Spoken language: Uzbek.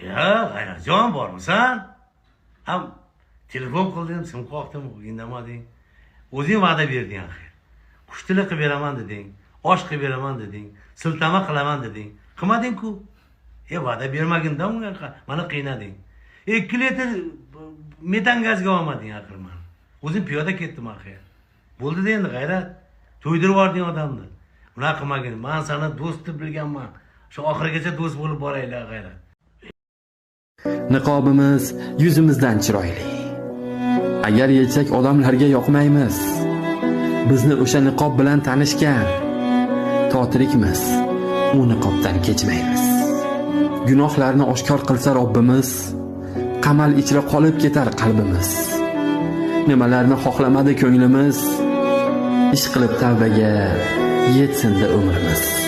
Ya G'ayratjon bormisan? Ham telefon qildim, sim qoqdim, indamading. O'zing va'da berding axir. Qush tili qilib beraman deding, osh qilib beraman deding, siltama qilaman deding. Qilmading-ku. Va'da bermaginda unga mana qiynading. 2 litr metan gazga olmading axir men. O'zim piyoda ketdim axir. Bo'ldi-da endi G'ayrat. To'ydirib yubording odamni. Unaqa qilmagin. Men seni do'st deb bilganman. Shu oxirigacha do'st bo'lib boraylik G'ayrat. Niqobimiz yuzimizdan chiroyli. Agar yetsak odamlarga yoqmaymiz. Bizni o'sha niqob bilan tanishgan. Totirikmiz. U niqobdan kechmaymiz. Gunohlarni oshkor qilsa Robbimiz, qamal ichra qolib ketar qalbimiz. Nimalarni xohlamadi ko'nglimiz, ish qilib tavbaga yetsin-da umrimiz.